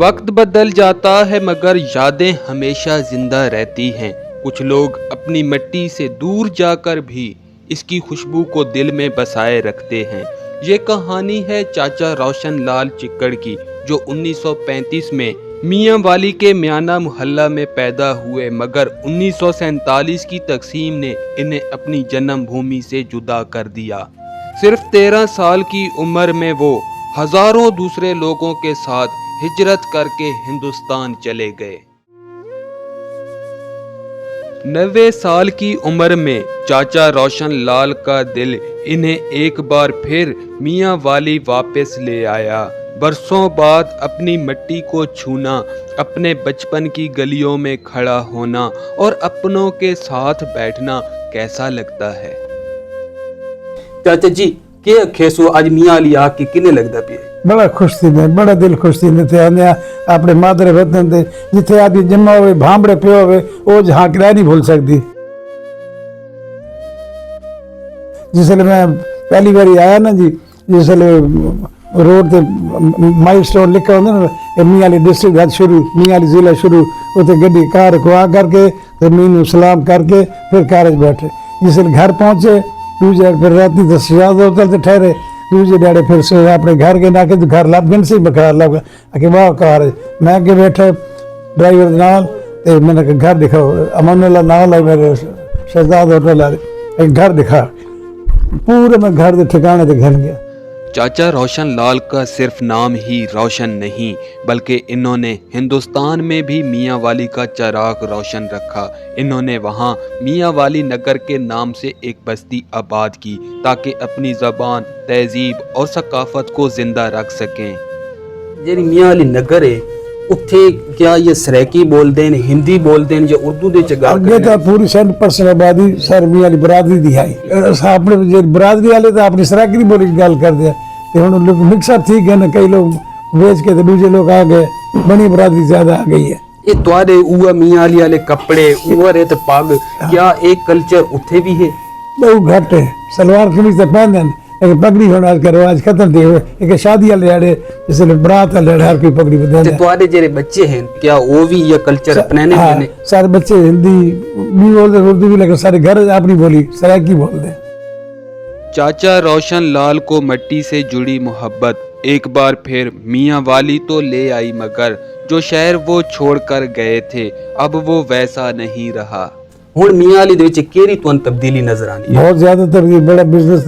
वक्त बदल जाता है मगर यादें हमेशा जिंदा रहती हैं। कुछ लोग अपनी मिट्टी से दूर जाकर भी इसकी खुशबू को दिल में बसाए रखते हैं। ये कहानी है चाचा रोशन लाल चिक्कड़ की, जो 1935 में मियाँ वाली के म्याना मोहल्ला में पैदा हुए, मगर 1947 की तकसीम ने इन्हें अपनी जन्मभूमि से जुदा कर दिया। सिर्फ 13 साल की उम्र में वो हजारों दूसरे लोगों के साथ हिजरत करके हिंदुस्तान चले गए। 90 साल की उम्र में चाचा रोशन लाल का दिल इन्हें एक बार फिर मियाँ वाली वापस ले आया। बरसों बाद अपनी मिट्टी को छूना, अपने बचपन की गलियों में खड़ा होना और अपनों के साथ बैठना कैसा लगता है। चाचा जी के खेसो आज मियाँ वाली आके किने लगदा पिया? बड़ा खुश थी मैं, बड़ा दिल खुश थी ने अपने मादरे वतन ते जिथे आदमी जम्मा होवे भांबड़े पियो होवे वो जहाँ किराया नहीं भूल सकती। जिसले मैं पहली बार आया ना जी, जिसले रोड ते माइलस्टोन लिखा होंदा ना मियाँ वाली डिस्ट्रिक्ट हद शुरू, मियाँ वाली जिला शुरू, उते गड्डी कार को आ करके तो मीनू सलाम करके फिर कार बैठे। जिसले घर पहुंचे दूसरे फिर रात 10 होटल से ठहरे, दूसरे डाड़े फिर से अपने घर के नाके तो घर लब से बखार लग कि वाह कार मैं के बैठे ड्राइवर नाल ते मैंने घर दिखाओ अमन नाल है मेरे शहजाद होटल वाले घर दिखा, पूरे मैं घर के ठिकाने ते घन गया। चाचा रोशन लाल का सिर्फ नाम ही रोशन नहीं, बल्कि इन्होंने हिंदुस्तान में भी मियाँ वाली का चिराग रोशन रखा। इन्होंने वहाँ मियाँ वाली नगर के नाम से एक बस्ती आबाद की ताकि अपनी ज़बान, तहजीब और सकाफत को जिंदा रख सकें। जेरी मियाँ वाली नगर है उत्थे क्या ये सराइकी बोलते हैं, हिंदी बोलते हैं या उर्दू दे च गल करदे? तो पूरी 100% आबादी सर मियाँ वाली बरादरी दी आई। अपने जे बरादरी वाले तो अपनी सराइकी की बोली गल करदे ते हुण लोग मिक्सर ठीक है ना, कई लोग बेच के तो दूसरे लोग आ गए, बनी बरादरी ज्यादा आ गई है। ये तुआरे उवा मियाँ वाले कपड़े उवा रेत पग, क्या एक कल्चर उत्थे भी है? बहुत घट है, सलवार कमीज तो पहनते हैं लेकिन पगड़ी होना आज का रिवाज खत्म थे हुए। एक शादी वाले आड़े जिसले बरात वाले हर कोई पगड़ी बदलते हैं। तुआरे जेरे बच्चे हैं क्या वो भी ये कल्चर अपनाने हाँ, सारे बच्चे हिंदी भी बोलते, उर्दू भी, लेकिन सारे घर अपनी बोली सराइकी बोलते हैं। चाचा रोशन लाल को मिट्टी से जुड़ी मोहब्बत एक बार फिर मियाँ वाली तो ले आई, मगर जो शहर वो छोड़कर गए थे अब वो वैसा नहीं रहा। हुण मियाँ वाली दे विच केरी तुहानू तब्दीली नजर आनी है? बहुत ज्यादा तब्दीली, बड़ा बिजनेस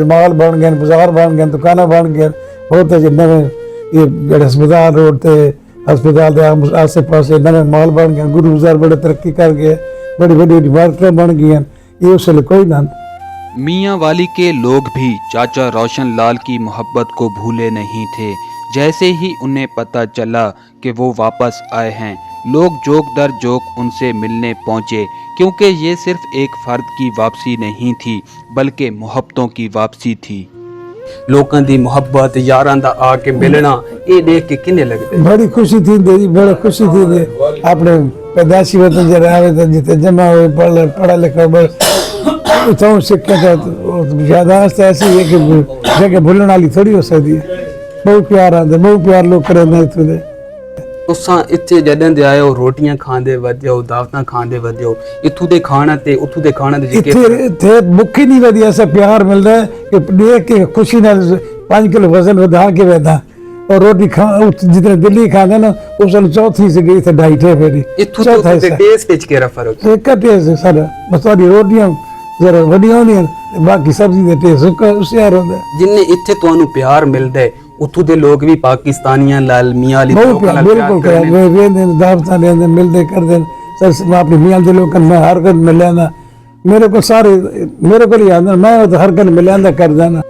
माल बन गए, बाजार बन गए, दुकाना बन गए, बहुत नवे ये जेड़े अस्पताल रोड ते अस्पताल के आसे पासे नवे माल बन गए, गुरु बाजार बड़े तरक्की कर गए, बड़ी बड़ी इमारतें बन गई। ये उससे कोई ना। मियाँ वाली के लोग भी चाचा रोशन लाल की मोहब्बत को भूले नहीं थे। जैसे ही उन्हें पता चला कि वो वापस आए हैं, लोग जोक दर जोक उनसे मिलने पहुंचे, क्योंकि ये सिर्फ एक फर्द की वापसी नहीं थी बल्कि मोहब्बतों की वापसी थी। लोगों की मोहब्बत यारां दा आके मिलना ये देख के किने लगदे? बड़ी खुशी थी दे, बड़ी खुशी थी दे। अपने पैदाशी वतन जरा आवे तो जिते जमा हुए पढ़ा लिखा तो सिक्के का यादाश्त ऐसी है कि जगह भूलने वाली थोड़ी हो सकती है। बहुत प्यार आते, बहुत प्यार लोग करेंगे इत्थे। तुसां इत्थे जडन दे आए हो, रोटियां खांदे वधे हो, दावतां खांदे वधे हो, इत्थू दे खाना ते उत्थू दे खाना दे इत्थे भुख ही नहीं वधी, ऐसा प्यार मिलता है कि देख के खुशी नाल 5 किलो वजन वधा के वधा। और रोटी जितने दिल्ली खाते ना उस चौथी से गई थे 2.5 फेरी। इत्थू ते टेस्ट विच केरा फर्क है? एक टेस्ट है सारा, बस थोड़ी रोटियां जरा वड्डियां होंदियां, बाकी सब्जी दे टेस्ट होशियार होंदा। जिन्ने इत्थे तुहानू प्यार मिलदा है उत्थू दे लोग भी पाकिस्तानियां लाल मियाँ वाली बिल्कुल दावतां लेंदे मिलदे करदे सर अपने मियाँ दे लोग मैं हर गल मिलना, मेरे को सारे मेरे को ही आंदा, मैं तो हर गल मिलना कर देना।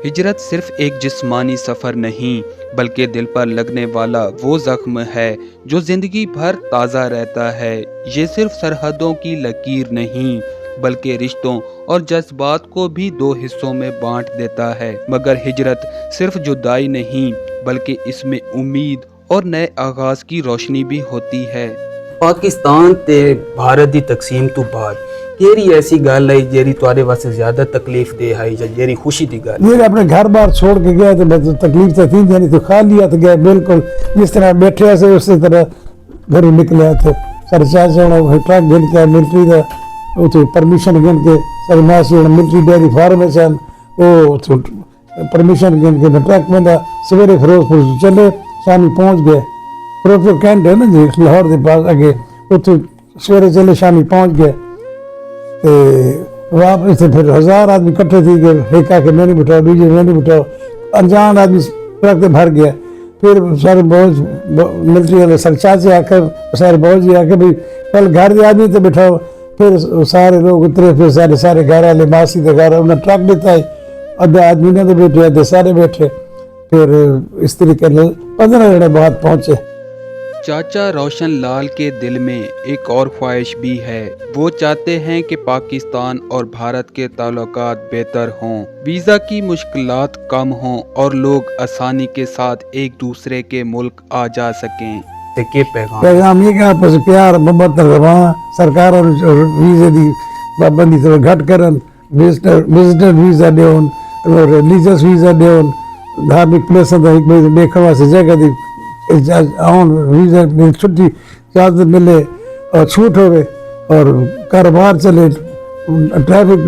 हिजरत सिर्फ एक जिस्मानी सफ़र नहीं बल्कि दिल पर लगने वाला वो जख्म है जो जिंदगी भर ताज़ा रहता है। ये सिर्फ सरहदों की लकीर नहीं बल्कि रिश्तों और जज्बात को भी 2 हिस्सों में बांट देता है। मगर हिजरत सिर्फ जुदाई नहीं बल्कि इसमें उम्मीद और नए आगाज़ की रोशनी भी होती है। पाकिस्तान ते भारत दी तकसीम तो बाद केरी ऐसी गल है जेरी तुम्हारे वास्ते ज्यादा तकलीफ दे है या जेरी खुशी दी गल? ये अपने घर बार छोड़ के गया तो बस तकलीफ तो थी नहीं, तो खाली हाथ गया बिल्कुल जिस तरह बैठे से उसी तरह घरों निकले थे। सारे चाचा ट्रक गिन के मिलिट्री का उसे परमिशन गिन के सारी मासी मिलिट्री डेयरी फार्म सन वो परमिशन गिन के ट्रक बंदा सवेरे फिरोजपुर चले शामी पहुंच गए। फिरोजपुर कैंट है ना जी लाहौर के पास अगे, उतो सवेरे चले शामी पहुंच गए। वापस से फिर 1000 आदमी इकट्ठे थी गए, एक आके मैंने बिठाओ दूसरे मैंने बिठाओ, अनजान आदमी ट्रक से भर गया। फिर सारे बहुत मिलिट्री वाले सरचाचे आकर सारे बहुत जी आके भाई पहले घर के आदमी तो बिठाओ, फिर सारे लोग उतरे, फिर सारे घर वाले मासी के घर उन्हें ट्रक देता है, अद्धा आदमी ने तो बैठे अद्धे सारे बैठे। फिर इस तरीके 15 जने बाद पहुंचे। चाचा रोशन लाल के दिल में एक और ख्वाहिश भी है। वो चाहते हैं कि पाकिस्तान और भारत के ताल्लुकात बेहतर हों, वीज़ा की मुश्किलात कम हों और लोग आसानी के साथ एक दूसरे के मुल्क आ जा सकें। ते के पैगाम? पैगाम ये कि आपस में प्यार मोहब्बत रवा, सरकार और वीजे की पाबंदी थोड़ा घट करन, विजिटर वीजा देवन और रिलीजियस वीजा देवन, धार्मिक प्लेस देखने वास्ते जगह दी वीजा में छुट्टी इजाजत मिले और छूट होवे और कारोबार चले, traffic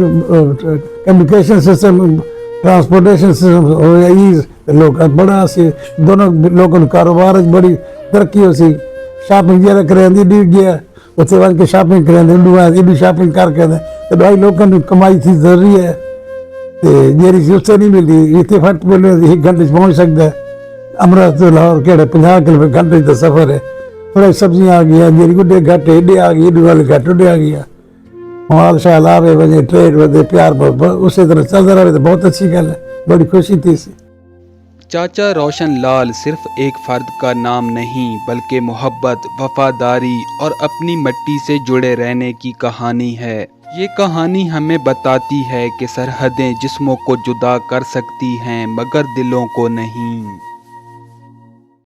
communication system transportation system हो ईज, लोग बड़ा सी दोनों लोगों को कारोबार बड़ी तरक्की हो सी। शॉपिंग जरा करेंदी डी गया उत्थे वन के शॉपिंग करेंदी दुआ ये शॉपिंग करके तो भाई लोगों की कमाई थी जरूरी है ते जेरी उससे नहीं मिलती इतने फट बोले 1 घंटे पहुंच सकता है। अमृत तो लाहौर केड़े 50 किलोमीटर घंटे का सफर है। थोड़ी सब्जियां आ गई जेरी गुड्डे घट एडे आ गई एडे वाले घट उडे आ गया, माल शाल आवे वजे ट्रेड वजे प्यार उसी तरह चलता रहे तो बहुत अच्छी गल है, बड़ी खुशी थी इसे। चाचा रोशन लाल सिर्फ एक फर्द का नाम नहीं बल्कि मोहब्बत, वफादारी और अपनी मिट्टी से जुड़े रहने की कहानी है। ये कहानी हमें बताती है कि सरहदें जिस्मों को जुदा कर सकती हैं मगर दिलों को नहीं।